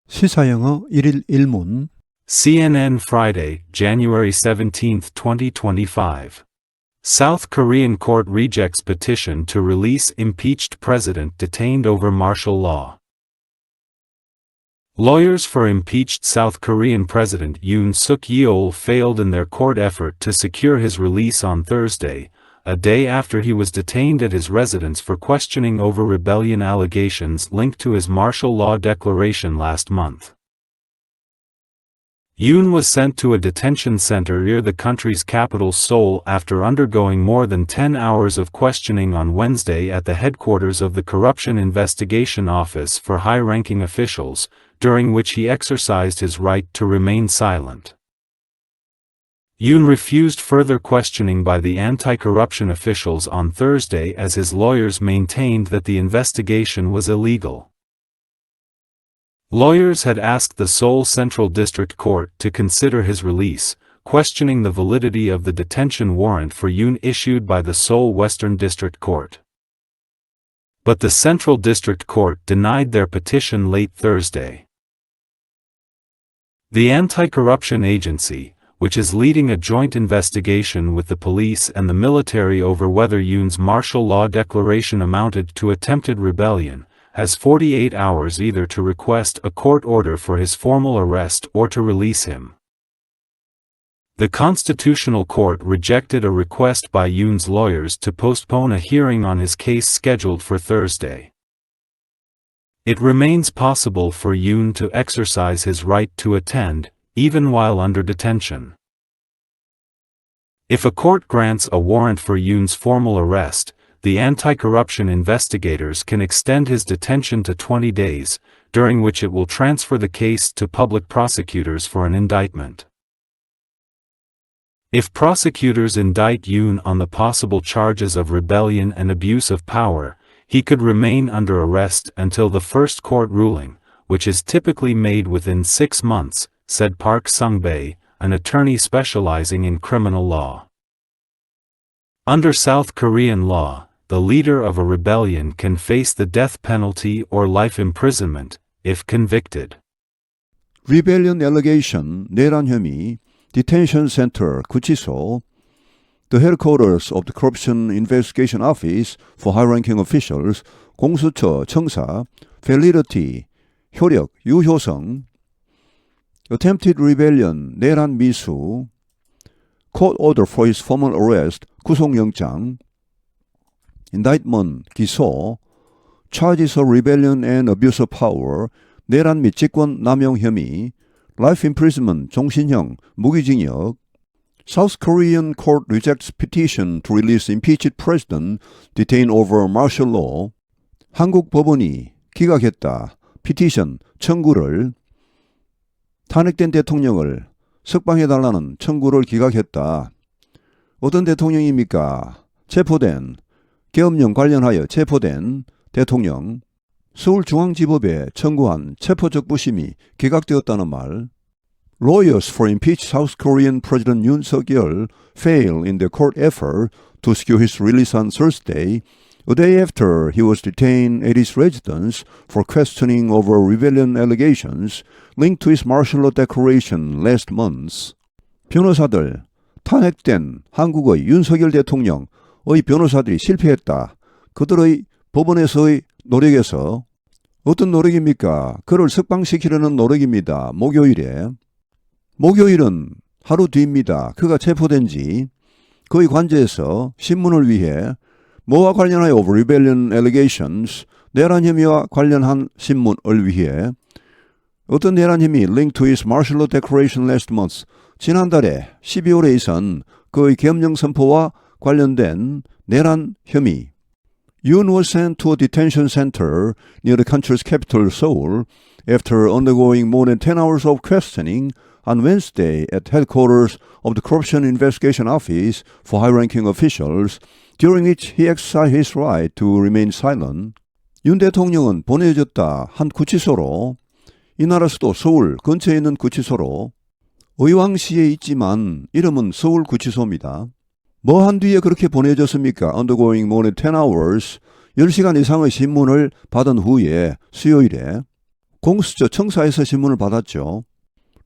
시사영어 1일 1문 CNN Friday, January 17, 2025. South Korean court rejects petition to release impeached president detained over martial law. Lawyers for impeached South Korean President Yoon Suk-yeol failed in their court effort to secure his release on Thursday, a day after he was detained at his residence for questioning over rebellion allegations linked to his martial law declaration last month. Yoon was sent to a detention center near the country's capital Seoul after undergoing more than 10 hours of questioning on Wednesday at the headquarters of the Corruption Investigation Office for high-ranking officials, during which he exercised his right to remain silent. Yoon refused further questioning by the anti-corruption officials on Thursday as his lawyers maintained that the investigation was illegal. Lawyers had asked the Seoul Central District Court to consider his release, questioning the validity of the detention warrant for Yoon issued by the Seoul Western District Court. But the Central District Court denied their petition late Thursday. The Anti-Corruption Agency, which is leading a joint investigation with the police and the military over whether Yoon's martial law declaration amounted to attempted rebellion, has 48 hours either to request a court order for his formal arrest or to release him. The Constitutional Court rejected a request by Yoon's lawyers to postpone a hearing on his case scheduled for Thursday. It remains possible for Yoon to exercise his right to attend, even while under detention. If a court grants a warrant for Yoon's formal arrest, the anti-corruption investigators can extend his detention to 20 days, during which it will transfer the case to public prosecutors for an indictment. If prosecutors indict Yoon on the possible charges of rebellion and abuse of power, he could remain under arrest until the first court ruling, which is typically made within 6 months, said Park Sung-bae, an attorney specializing in criminal law. Under South Korean law, the leader of a rebellion can face the death penalty or life imprisonment, if convicted. Rebellion allegation, 내란 혐의, detention center, 구치소, the headquarters of the Corruption Investigation Office for high-ranking officials, 공수처, 청사, validity, 효력, 유효성, attempted rebellion, 내란 미수, court order for his formal arrest, 구속영장, indictment, 기소, charges of rebellion and abuse of power, 내란 및 직권 남용 혐의, life imprisonment, 종신형, 무기징역, South Korean court rejects petition to release impeached president detained over martial law, 한국 법원이 기각했다, 피티션, 청구를, 탄핵된 대통령을 석방해달라는 청구를 기각했다. 어떤 대통령입니까? 체포된, 계엄령 관련하여 체포된 대통령, 서울중앙지법에 청구한 체포적부심이 기각되었다는 말. Lawyers for impeached South Korean President Yoon Suk-yeol fail in their court effort to secure his release on Thursday, a day after he was detained at his residence for questioning over rebellion allegations linked to his martial law declaration last month. 변호사들, 탄핵된 한국의 윤석열 대통령의 변호사들이 실패했다. 그들의 법원에서의 노력에서 어떤 노력입니까? 그를 석방시키려는 노력입니다. 목요일은 하루 뒤입니다. 그가 체포된 지 그의 관저에서 신문을 위해 뭐와 관련하여 rebellion allegations, 내란 혐의와 관련한 신문을 위해 어떤 내란 혐의 linked to his martial law declaration last month, 지난달에 12월에 있은 그의 계엄령 선포와 관련된 내란 혐의. Yoon was sent to a detention center near the country's capital Seoul after undergoing more than 10 hours of questioning on Wednesday at headquarters of the Corruption Investigation Office for high-ranking officials, during which he exercised his right to remain silent. 윤 대통령은 보내졌다 한 구치소로, 이 나라 수도 서울 근처에 있는 구치소로, 의왕시에 있지만 이름은 서울구치소입니다. 뭐 한 뒤에 그렇게 보내졌습니까? Undergoing more than 10 hours, 10시간 이상의 신문을 받은 후에 수요일에 공수처 청사에서 신문을 받았죠.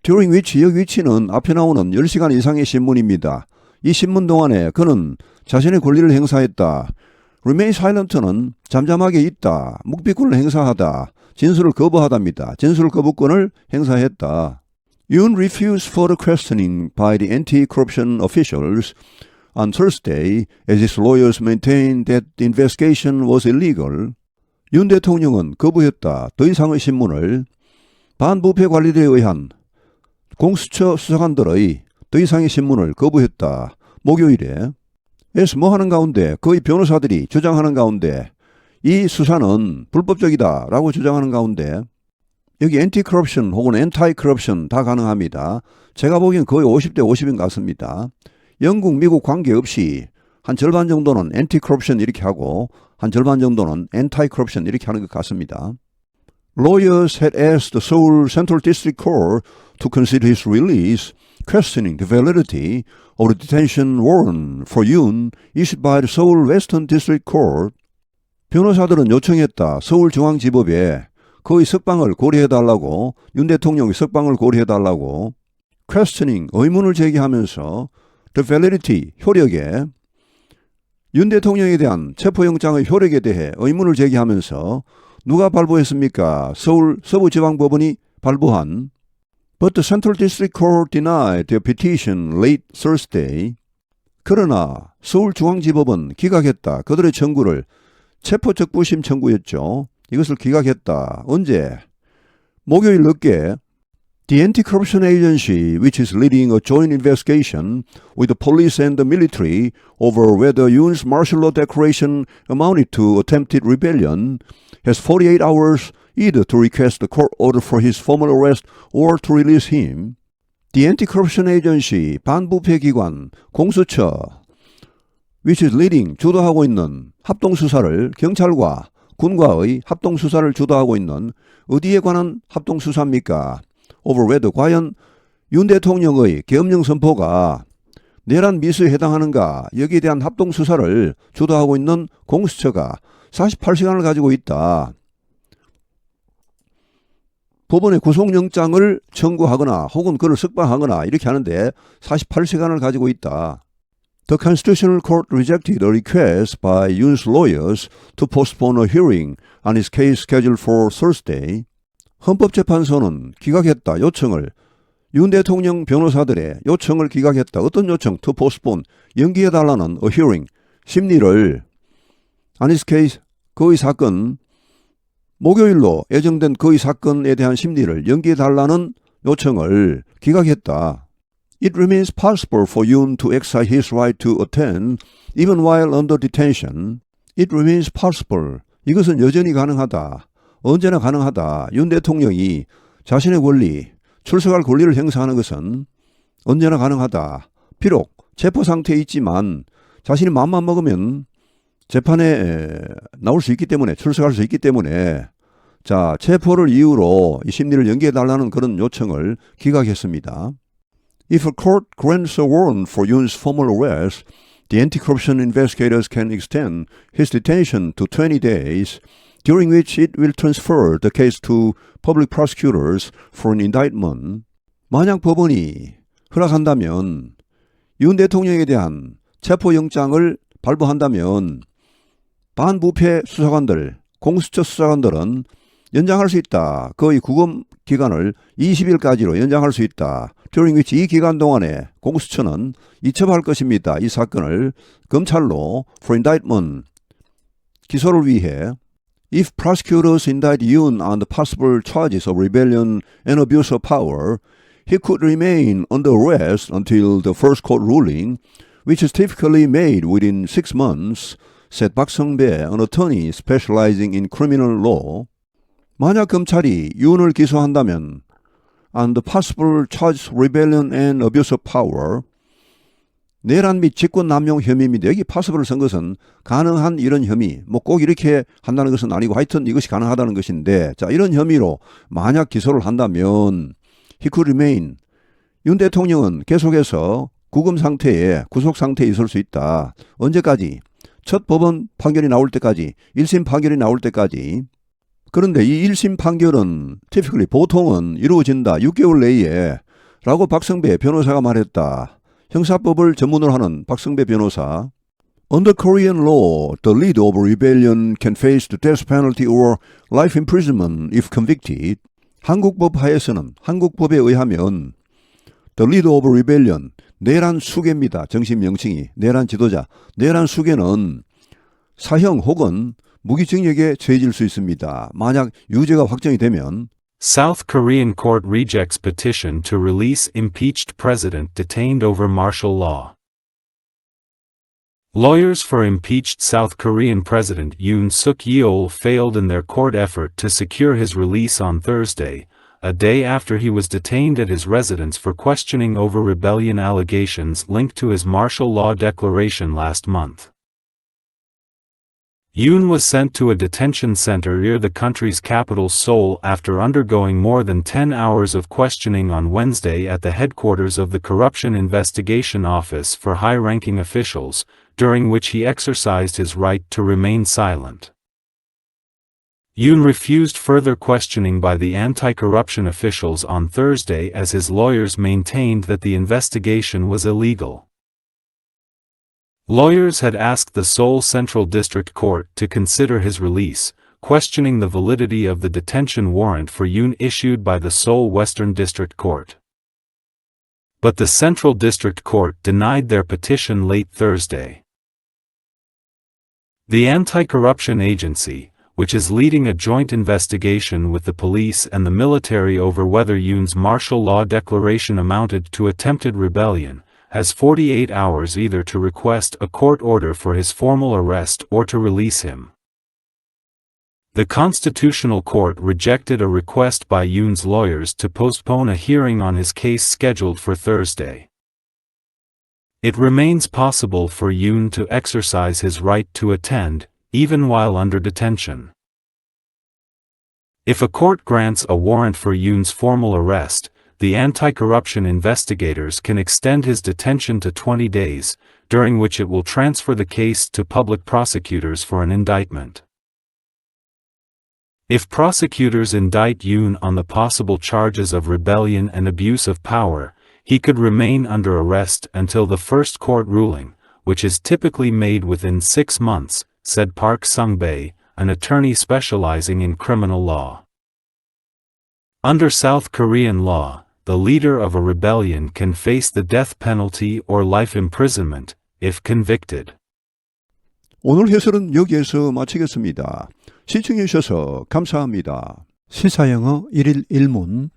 During which 여기 위치는 앞에 나오는 10시간 이상의 신문입니다. 이 신문 동안에 그는 자신의 권리를 행사했다. Remain silent는 잠잠하게 있다. 묵비권을 행사하다. 진술을 거부하답니다. 진술 거부권을 행사했다. Yoon refused further questioning by the anti-corruption officials on Thursday as his lawyers maintained that the investigation was illegal. 윤 대통령은 거부했다. 더 이상의 신문을 반부패 관리들에 의한 공수처 수사관들의 더 이상의 신문을 거부했다. 목요일에 에서 뭐 하는 가운데 거의 변호사들이 주장하는 가운데 이 수사는 불법적이다 라고 주장하는 가운데 여기 엔티 커럽션 혹은 엔타이 커럽션 다 가능합니다. 제가 보기엔 거의 50대 50인 것 같습니다. 영국, 미국 관계없이 한 절반 정도는 엔티 커럽션 이렇게 하고 한 절반 정도는 엔타이 커럽션 이렇게 하는 것 같습니다. Lawyers had asked the Seoul Central District Court to consider his release, questioning the validity of the detention warrant for Yoon issued by the Seoul Western District Court. 변호사들은 요청했다. 서울중앙지법에 그의 석방을 고려해달라고, 윤 대통령의 석방을 고려해달라고, questioning, 의문을 제기하면서 the validity, 효력에, 윤 대통령에 대한 체포영장의 효력에 대해 의문을 제기하면서 누가 발부했습니까? 서울 서부지방법원이 발부한 But the Central District Court denied their petition late Thursday. 그러나 서울중앙지법은 기각했다. 그들의 청구를 체포적부심 청구였죠. 이것을 기각했다. 언제? 목요일 늦게 The Anti-Corruption Agency, which is leading a joint investigation with the police and the military over whether Yoon's martial law declaration amounted to attempted rebellion, has 48 hours either to request the court order for his formal arrest or to release him. The Anti-Corruption Agency, 반부패 기관, 공수처, which is leading, 주도하고 있는 합동수사를 경찰과 군과의 합동수사를 주도하고 있는 어디에 관한 합동수사입니까? over whether 과연 윤 대통령의 계엄령 선포가 내란 미수에 해당하는가 여기에 대한 합동수사를 주도하고 있는 공수처가 48시간을 가지고 있다. 법원에 구속영장을 청구하거나 혹은 그를 석방하거나 이렇게 하는데 48시간을 가지고 있다. The Constitutional Court rejected a request by Yoon's lawyers to postpone a hearing on his case scheduled for Thursday. 헌법재판소는 기각했다. 요청을. 윤 대통령 변호사들의 요청을 기각했다. 어떤 요청? To postpone. 연기해달라는 a hearing. 심리를 on his case, 그의 사건, 목요일로 예정된 그의 사건에 대한 심리를 연기해달라는 요청을 기각했다. It remains possible for Yoon to exercise his right to attend even while under detention. It remains possible. 이것은 여전히 가능하다. 언제나 가능하다. 윤 대통령이 자신의 권리, 출석할 권리를 행사하는 것은 언제나 가능하다. 비록 체포 상태에 있지만 자신이 마음만 먹으면 재판에 나올 수 있기 때문에, 출석할 수 있기 때문에 자, 체포를 이유로 이 심리를 연기해달라는 그런 요청을 기각했습니다. If a court grants a warrant for Yoon's formal arrest, the anti-corruption investigators can extend his detention to 20 days, during which it will transfer the case to public prosecutors for an indictment. 만약 법원이 허락한다면 윤 대통령에 대한 체포영장을 발부한다면 반부패 수사관들, 공수처 수사관들은 연장할 수 있다. 거의 구금 기간을 20일까지로 연장할 수 있다. during which 이 기간 동안에 공수처는 이첩할 것입니다. 이 사건을 검찰로 for indictment, 기소를 위해 If prosecutors indict Yoon on the possible charges of rebellion and abuse of power, he could remain under arrest until the first court ruling, which is typically made within 6 months, said Park Sung-bae, an attorney specializing in criminal law. 만약 검찰이 윤을 기소한다면 on the possible charges of rebellion and abuse of power, 내란 및 직권남용 혐의입니다. 여기 possible을 쓴 것은 가능한 이런 혐의, 뭐 꼭 이렇게 한다는 것은 아니고 하여튼 이것이 가능하다는 것인데, 자, 이런 혐의로 만약 기소를 한다면 he could remain, 윤 대통령은 계속해서 구금 상태에, 구속 상태에 있을 수 있다. 언제까지? 첫 법원 판결이 나올 때까지, 1심 판결이 나올 때까지. 그런데 이 1심 판결은 typically 보통은 이루어진다 6개월 내에 라고 박성배 변호사가 말했다. 형사법을 전문으로 하는 박성배 변호사. Under Korean law, the leader of rebellion can face the death penalty or life imprisonment if convicted. 한국법 하에서는 한국법에 의하면 the leader of rebellion, 내란 수괴입니다. 정식 명칭이. 내란 지도자. 내란 수괴는 사형 혹은 무기징역에 처해질 수 있습니다. 만약 유죄가 확정이 되면 South Korean court rejects petition to release impeached president detained over martial law. Lawyers for impeached South Korean President Yoon Suk-yeol failed in their court effort to secure his release on Thursday, a day after he was detained at his residence for questioning over rebellion allegations linked to his martial law declaration last month. Yoon was sent to a detention center near the country's capital Seoul after undergoing more than 10 hours of questioning on Wednesday at the headquarters of the Corruption Investigation Office for high-ranking officials, during which he exercised his right to remain silent. Yoon refused further questioning by the anti-corruption officials on Thursday as his lawyers maintained that the investigation was illegal. Lawyers had asked the Seoul Central District Court to consider his release, questioning the validity of the detention warrant for Yoon issued by the Seoul Western District Court. But the Central District Court denied their petition late Thursday. The Anti-Corruption Agency, which is leading a joint investigation with the police and the military over whether Yoon's martial law declaration amounted to attempted rebellion, has 48 hours either to request a court order for his formal arrest or to release him. The Constitutional Court rejected a request by Yoon's lawyers to postpone a hearing on his case scheduled for Thursday. It remains possible for Yoon to exercise his right to attend, even while under detention. If a court grants a warrant for Yoon's formal arrest, the anti-corruption investigators can extend his detention to 20 days, during which it will transfer the case to public prosecutors for an indictment. If prosecutors indict Yoon on the possible charges of rebellion and abuse of power, he could remain under arrest until the first court ruling, which is typically made within 6 months, said Park Sung-bae, an attorney specializing in criminal law. Under South Korean law, the leader of a rebellion can face the death penalty or life imprisonment, if convicted. 오늘 해설은 여기에서 마치겠습니다. 시청해 주셔서 감사합니다. 시사영어 1일 1문